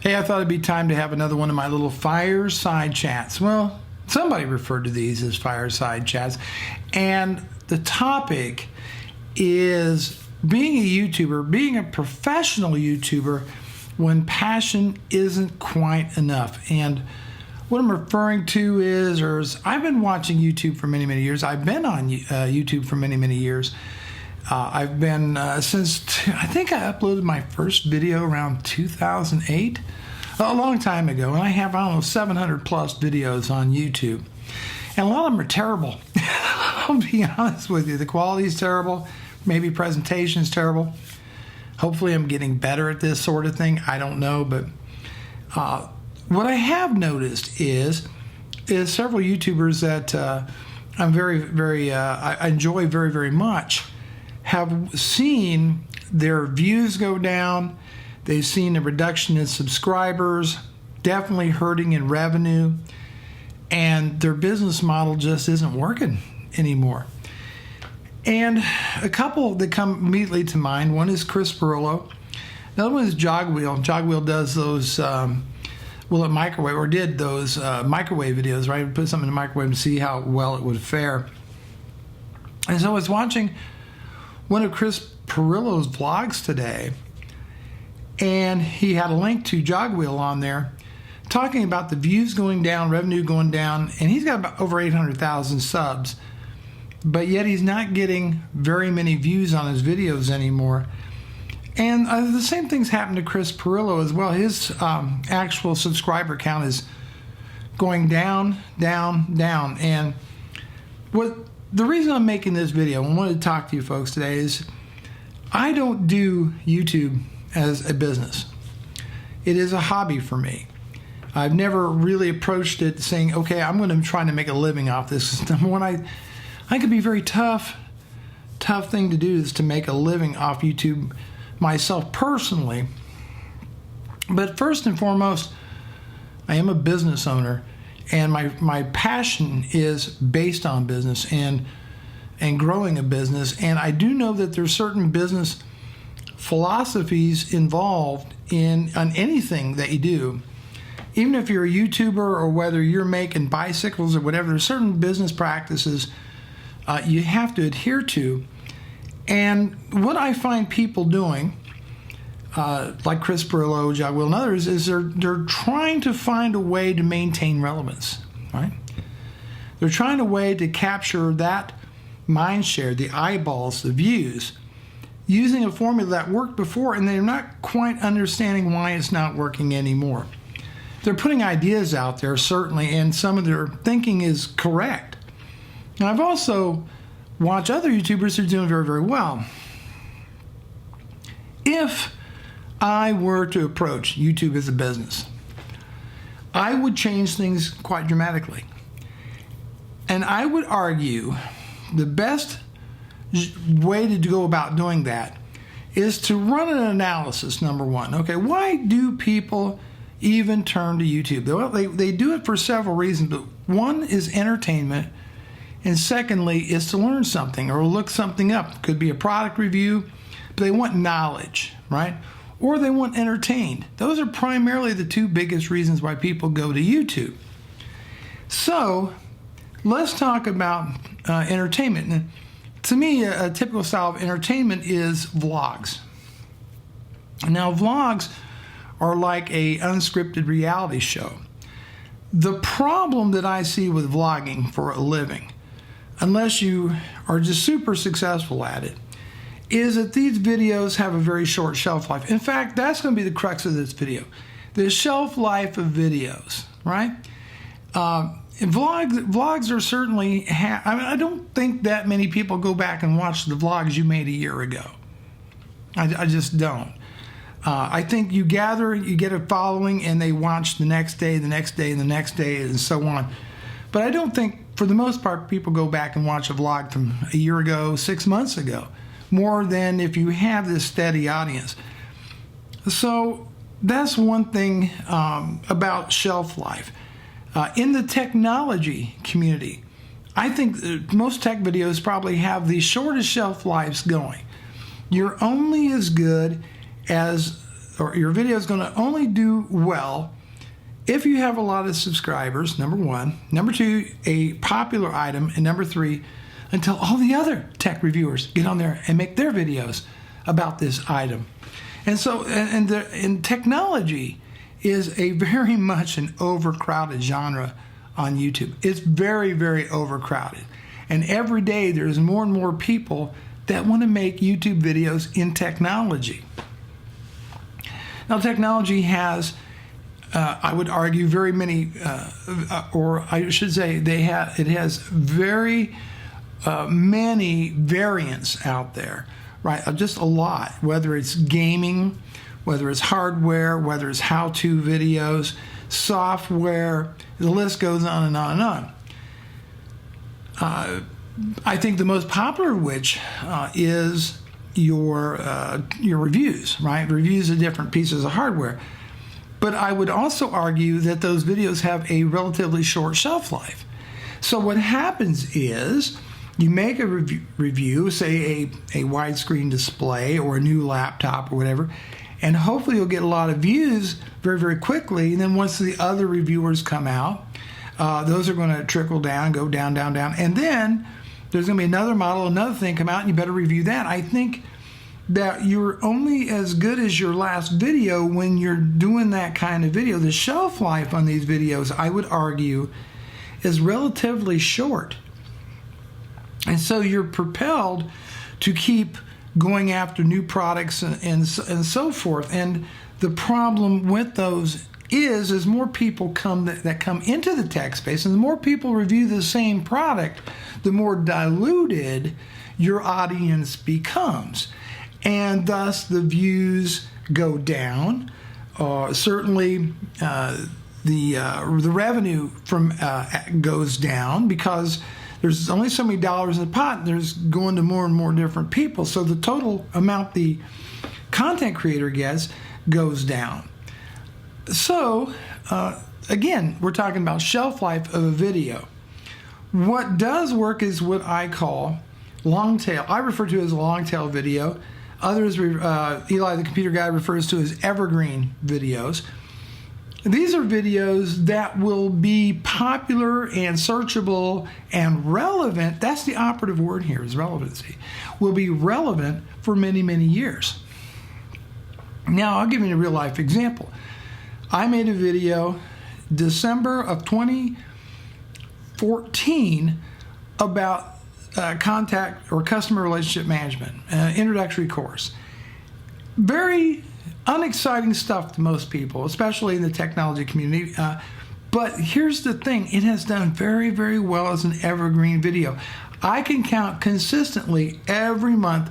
Hey, I thought it'd be time to have another one of my little fireside chats. Well, somebody referred to these as fireside chats. And the topic is being a YouTuber, being a professional YouTuber when passion isn't quite enough. And what I'm referring to is I've been watching YouTube for many, many years. I've been on YouTube for many, many years. I've been since, I think I uploaded my first video around 2008, a long time ago. And I have, I don't know, 700 plus videos on YouTube. And a lot of them are terrible. I'll be honest with you. The quality is terrible. Maybe presentation is terrible. Hopefully I'm getting better at this sort of thing. I don't know. But what I have noticed is several YouTubers that I'm I enjoy very, very much have seen their views go down. They've seen a reduction in subscribers, definitely hurting in revenue, and their business model just isn't working anymore. And a couple that come immediately to mind, one is Chris Pirillo. Another one is Jogwheel. Jogwheel does those, did those microwave videos, right? Put something in the microwave and see how well it would fare. And so I was watching one of Chris Pirillo's vlogs today, and he had a link to Jogwheel on there talking about the views going down, revenue going down, and he's got about over 800,000 subs, but yet he's not getting very many views on his videos anymore. And the same thing's happened to Chris Pirillo as well. His actual subscriber count is going down, down, down. And the reason I'm making this video and wanted to talk to you folks today is I don't do YouTube as a business. It is a hobby for me. I've never really approached it saying, okay, I'm going to try to make a living off this. Number one, I could be very tough thing to do is to make a living off YouTube myself personally. But first and foremost, I am a business owner, and my passion is based on business and growing a business. And I do know that there's certain business philosophies involved on anything that you do. Even if you're a YouTuber or whether you're making bicycles or whatever, there's certain business practices you have to adhere to. And what I find people doing, like Chris Pirillo, Jogwheel, and others, is they're trying to find a way to maintain relevance, right? They're trying a way to capture that mind share, the eyeballs, the views, using a formula that worked before, and they're not quite understanding why it's not working anymore. They're putting ideas out there, certainly, and some of their thinking is correct. And I've also watched other YouTubers who are doing very, very well. If I were to approach YouTube as a business, I would change things quite dramatically. And I would argue the best way to go about doing that is to run an analysis, number one. Okay, why do people even turn to YouTube? Well, they do it for several reasons, but one is entertainment, and secondly is to learn something or look something up. Could be a product review, but they want knowledge, right? Or they want entertained. Those are primarily the two biggest reasons why people go to YouTube. So let's talk about entertainment. And to me, a typical style of entertainment is vlogs. Now, vlogs are like a unscripted reality show. The problem that I see with vlogging for a living, unless you are just super successful at it, is that these videos have a very short shelf life. In fact, that's going to be the crux of this video. The shelf life of videos, right? And vlogs are certainly, I don't think that many people go back and watch the vlogs you made a year ago. I just don't. I think you get a following, and they watch the next day, the next day, the next day, and so on. But I don't think, for the most part, people go back and watch a vlog from a year ago, 6 months ago, more than if you have this steady audience. So that's one thing about shelf life. In the technology community, I think most tech videos probably have the shortest shelf lives going. You're only as good as or your video is going to only do well if you have a lot of subscribers, number one. Number two, a popular item. And number three, until all the other tech reviewers get on there and make their videos about this item. And so, and technology is a very much an overcrowded genre on YouTube. It's very, very overcrowded. And every day there's more and more people that want to make YouTube videos in technology. Now, technology has, I would argue, very many, or I should say, it has very many variants out there, right? Just a lot, whether it's gaming, whether it's hardware, whether it's how-to videos, software, the list goes on and on and on. I think the most popular of which is your reviews, right? Reviews of different pieces of hardware. But I would also argue that those videos have a relatively short shelf life. So what happens is you make a review, say a widescreen display or a new laptop or whatever, and hopefully you'll get a lot of views very, very quickly. And then once the other reviewers come out, those are going to trickle down, go down, down, down. And then there's going to be another model, another thing come out, and you better review that. I think that you're only as good as your last video when you're doing that kind of video. The shelf life on these videos, I would argue, is relatively short. And so you're propelled to keep going after new products and so forth. And the problem with those is more people that come into the tech space, and the more people review the same product, the more diluted your audience becomes. And thus the views go down. Certainly the revenue from goes down because there's only so many dollars in the pot, and there's going to more and more different people. So the total amount the content creator gets goes down. So again, we're talking about shelf life of a video. What does work is what I call long tail. I refer to it as a long tail video. Others, Eli the computer guy, refers to as evergreen videos. These are videos that will be popular and searchable and relevant. That's the operative word here, is relevancy. Will be relevant for many, many years. Now, I'll give you a real life example. I made a video December of 2014 about contact or customer relationship management, introductory course. Very unexciting stuff to most people, especially in the technology community. But here's the thing, it has done very, very well as an evergreen video. I can count consistently every month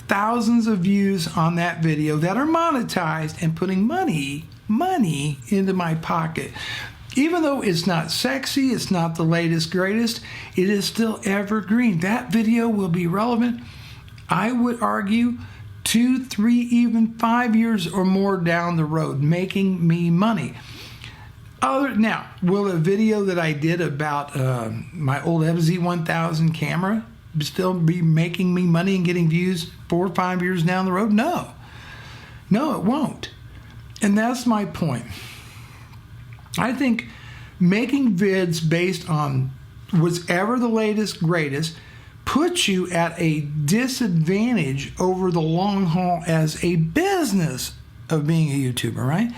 thousands of views on that video that are monetized and putting money into my pocket. Even though it's not sexy, it's not the latest, greatest, it is still evergreen. That video will be relevant, I would argue, 2, 3, even 5 years or more down the road, making me money. Now, will a video that I did about my old FZ1000 camera still be making me money and getting views 4 or 5 years down the road? No, it won't. And that's my point. I think making vids based on what's ever the latest, greatest, puts you at a disadvantage over the long haul as a business of being a YouTuber, right?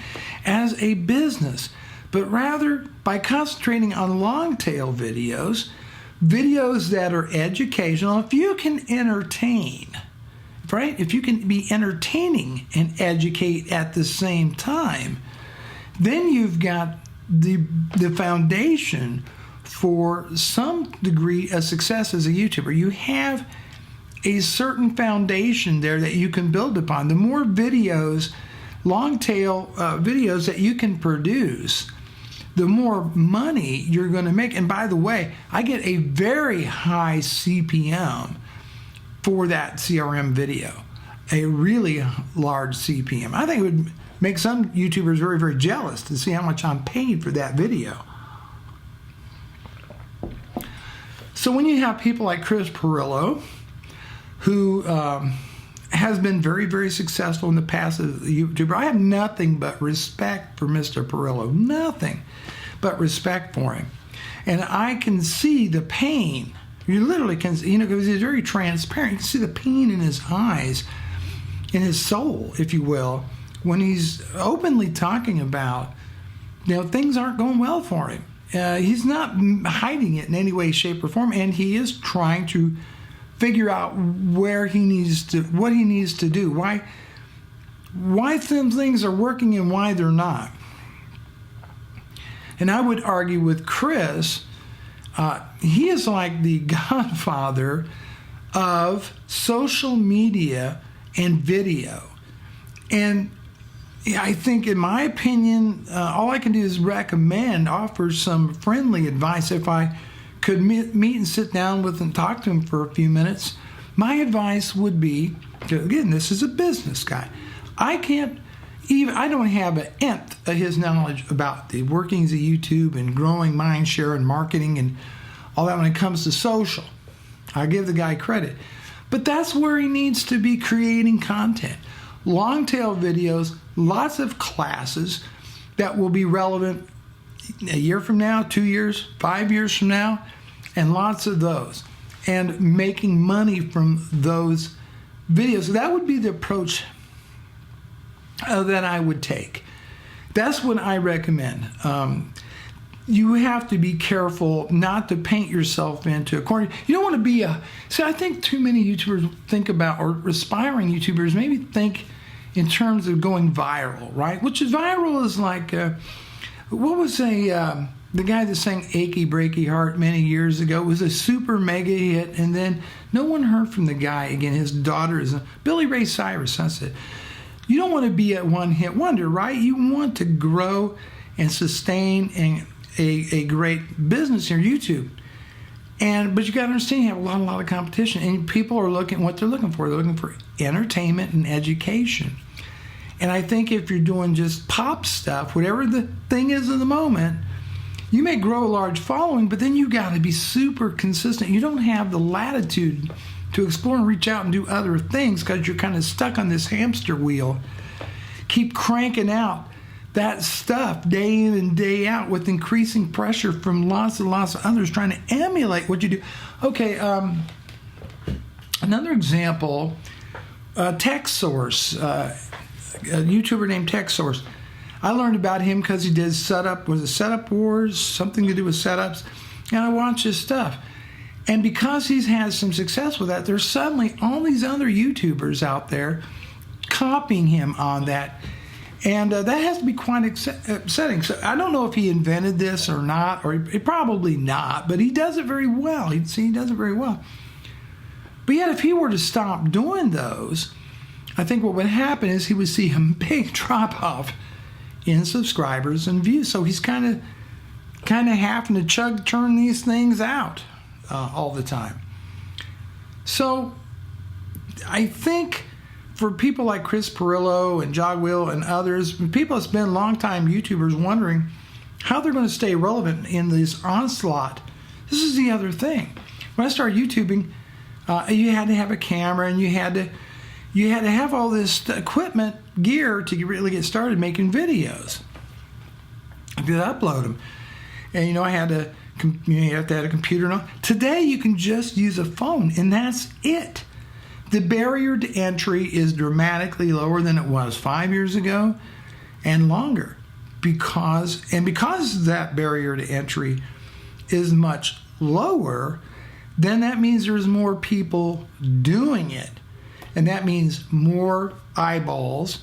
As a business. But rather, by concentrating on long tail videos that are educational, if you can entertain, right? If you can be entertaining and educate at the same time, then you've got the foundation for some degree of success as a YouTuber. You have a certain foundation there that you can build upon. The more videos, long tail videos that you can produce, the more money you're going to make. And by the way, I get a very high CPM for that CRM video, a really large CPM. I think it would make some YouTubers very, very jealous to see how much I'm paid for that video. So when you have people like Chris Pirillo, who has been very, very successful in the past as a YouTuber. I have nothing but respect for Mr. Perillo. Nothing but respect for him. And I can see the pain. You literally can, because he's very transparent. You can see the pain in his eyes, in his soul, if you will, when he's openly talking about, things aren't going well for him. He's not hiding it in any way, shape, or form, and he is trying to figure out what he needs to do, why some things are working and why they're not. And I would argue with Chris, he is like the godfather of social media and video. And I think, in my opinion, all I can do is offer some friendly advice. If I could meet and sit down with and talk to him for a few minutes, my advice would be, again, this is a business guy. I don't have an nth of his knowledge about the workings of YouTube and growing mind share and marketing and all that when it comes to social. I give the guy credit. But that's where he needs to be creating content. Long tail videos, lots of classes that will be relevant a year from now, 2 years, 5 years from now, and lots of those. And making money from those videos. That would be the approach that I would take. That's what I recommend. You have to be careful not to paint yourself into a corner. You don't want to be I think too many YouTubers think about, or aspiring YouTubers maybe think in terms of going viral, right? Which is viral is like, what was the guy that sang Achy Breaky Heart many years ago? It was a super mega hit, and then no one heard from the guy again. His daughter is Billy Ray Cyrus. That's it. You don't want to be a one-hit wonder, right? You want to grow and sustain a great business here, YouTube. But you got to understand, you have a lot of competition, and people are looking what they're looking for. They're looking for entertainment and education. And I think if you're doing just pop stuff, whatever the thing is in the moment, you may grow a large following, but then you got to be super consistent. You don't have the latitude to explore and reach out and do other things because you're kind of stuck on this hamster wheel. Keep cranking out that stuff day in and day out with increasing pressure from lots and lots of others trying to emulate what you do. Okay, another example, TechSource, a YouTuber named TechSource. I learned about him because he did Setup Wars, something to do with setups, and I watched his stuff. And because he's had some success with that, there's suddenly all these other YouTubers out there copying him on that. And that has to be quite upsetting. So I don't know if he invented this or not, or he probably not, but he does it very well. He does it very well. But yet, if he were to stop doing those, I think what would happen is he would see a big drop off in subscribers and views. So he's kind of having to churn these things out all the time. So I think for people like Chris Perillo and Jogwheel and others, people that's been longtime YouTubers wondering how they're going to stay relevant in this onslaught. This is the other thing. When I started YouTubing, you had to have a camera and you had to have all this equipment, gear to really get started making videos. I could upload them. And you have to have a computer and all. Today you can just use a phone and that's it. The barrier to entry is dramatically lower than it was 5 years ago and longer. Because that barrier to entry is much lower, then that means there's more people doing it. And that means more eyeballs,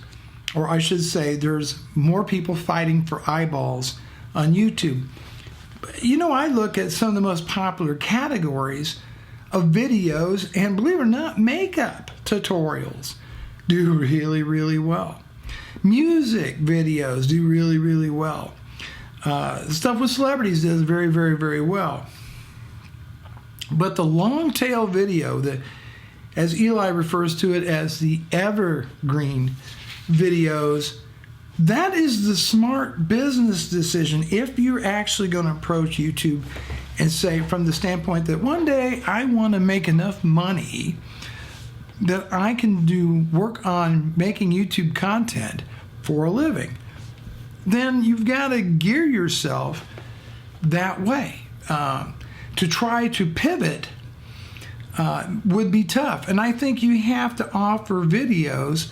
or I should say there's more people fighting for eyeballs on YouTube. I look at some of the most popular categories of videos, and believe it or not, makeup tutorials do really, really well. Music videos do really, really well. Stuff with celebrities does very, very, very well. But the long tail video, as Eli refers to it as the evergreen videos, that is the smart business decision if you're actually going to approach YouTube and say, from the standpoint that one day I want to make enough money that I can do work on making YouTube content for a living, then you've got to gear yourself that way. To try to pivot would be tough. And I think you have to offer videos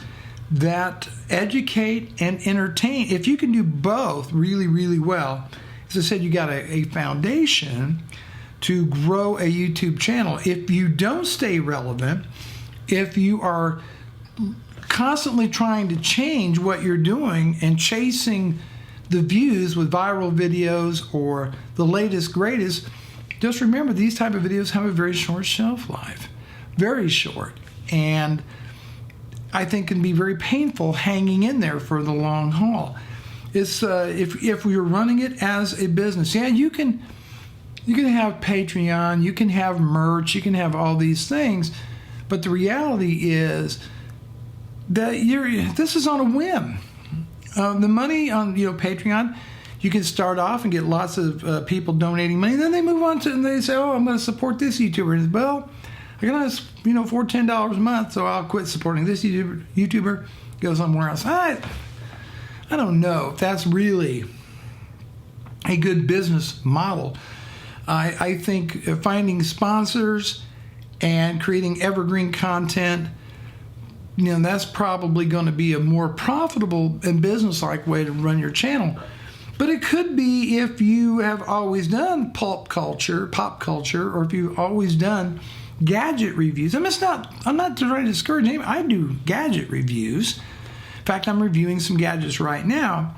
that educate and entertain. If you can do both really, really well, as I said, you got a foundation to grow a YouTube channel. If you don't stay relevant, if you are constantly trying to change what you're doing and chasing the views with viral videos or the latest, greatest, just remember these type of videos have a very short shelf life, very short, and I think can be very painful hanging in there for the long haul. It's if we were running it as a business, yeah, you can have Patreon, you can have merch, you can have all these things, but the reality is that this is on a whim. The money on Patreon, you can start off and get lots of people donating money. Then they move on to and they say, "Oh, I'm going to support this YouTuber." And well, I got for $10 a month, so I'll quit supporting this YouTuber. Go somewhere else. I don't know if that's really a good business model. I think finding sponsors and creating evergreen content, that's probably going to be a more profitable and business-like way to run your channel. But it could be if you have always done pop culture, or if you've always done gadget reviews. I'm not trying to discourage anybody. I do gadget reviews. In fact, I'm reviewing some gadgets right now.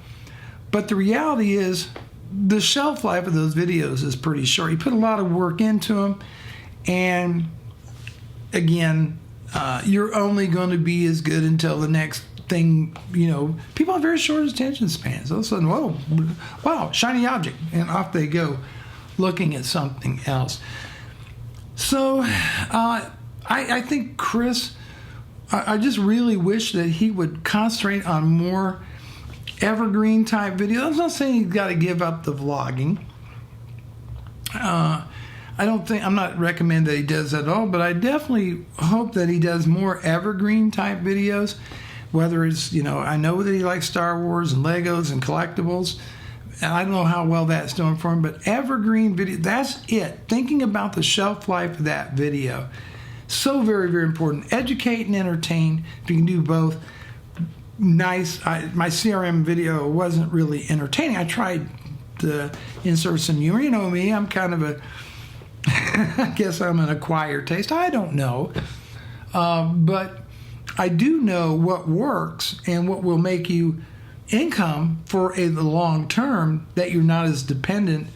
But the reality is the shelf life of those videos is pretty short. You put a lot of work into them, and again, you're only going to be as good until the next thing. People have very short attention spans. All of a sudden, whoa, wow, shiny object, and off they go looking at something else. So I think Chris, I just really wish that he would concentrate on more evergreen type videos. I'm not saying he's got to give up the vlogging. I'm not recommending that he does that at all, but I definitely hope that he does more evergreen type videos, whether it's, I know that he likes Star Wars and Legos and collectibles, and I don't know how well that's doing for him, but evergreen video, that's it. Thinking about the shelf life of that video. So very, very important. Educate and entertain. If you can do both. Nice. My CRM video wasn't really entertaining. I tried to insert some humor. You know me, I'm kind of I guess I'm an acquired taste. I don't know. But I do know what works and what will make you income for the long term, that you're not as dependent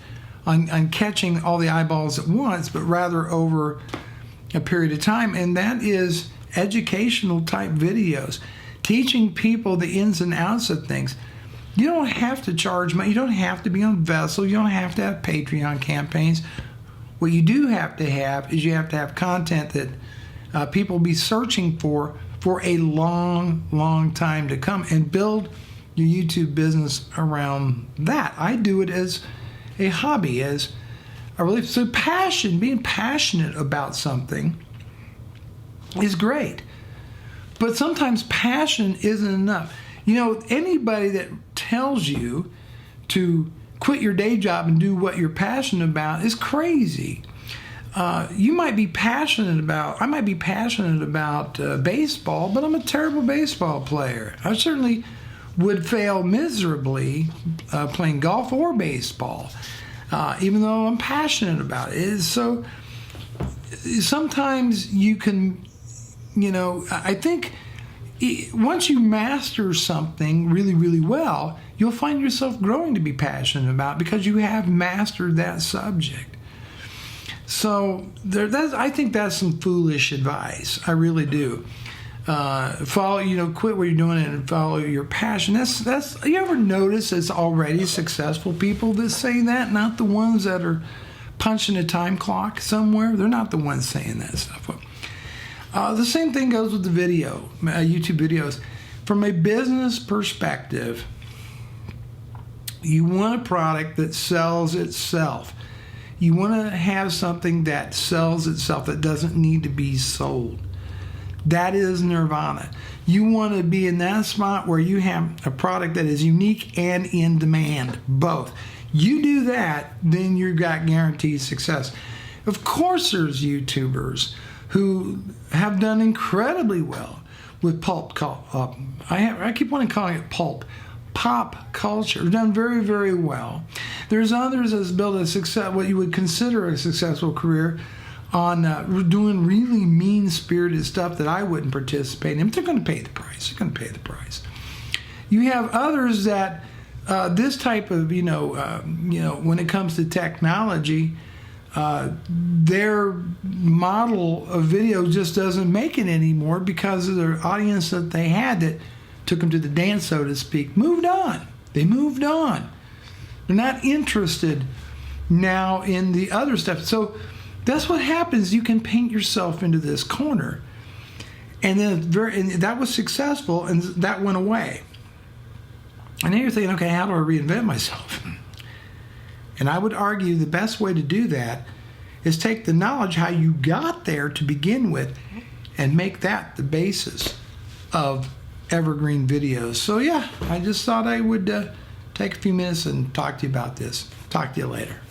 on catching all the eyeballs at once, but rather over a period of time. And that is educational type videos, teaching people the ins and outs of things. You don't have to charge money. You don't have to be on Vessel. You don't have to have Patreon campaigns. What you do have to have is you have to have content that people will be searching for a long, long time to come, and build your YouTube business around that. I do it as a hobby, as a really, so passion, being passionate about something is great. But sometimes passion isn't enough. Anybody that tells you to quit your day job and do what you're passionate about is crazy. I might be passionate about baseball, but I'm a terrible baseball player. I certainly would fail miserably playing golf or baseball, even though I'm passionate about it. So sometimes you can, I think once you master something really, really well, you'll find yourself growing to be passionate about it because you have mastered that subject. So I think that's some foolish advice. I really do. Quit what you're doing and follow your passion. That's. You ever notice it's already successful people that say that, not the ones that are punching a time clock somewhere? They're not the ones saying that stuff. The same thing goes with the video, YouTube videos. From a business perspective, you want a product that sells itself. You want to have something that sells itself, that doesn't need to be sold. That is nirvana. You want to be in that spot where you have a product that is unique and in demand, both. You do that, then you've got guaranteed success. Of course, there's YouTubers who have done incredibly well with I keep wanting to call it pop culture, done very, very well. There's others that's built a success, what you would consider a successful career, on doing really mean-spirited stuff that I wouldn't participate in. But they're going to pay the price. They're going to pay the price. You have others that this type of, when it comes to technology, their model of video just doesn't make it anymore because of their audience that they had that took them to the dance, so to speak, moved on. They moved on. They're not interested now in the other stuff. So that's what happens. You can paint yourself into this corner. And then and that was successful, and that went away. And then you're thinking, okay, how do I reinvent myself? And I would argue the best way to do that is take the knowledge how you got there to begin with and make that the basis of evergreen videos. So yeah, I just thought I would take a few minutes and talk to you about this. Talk to you later.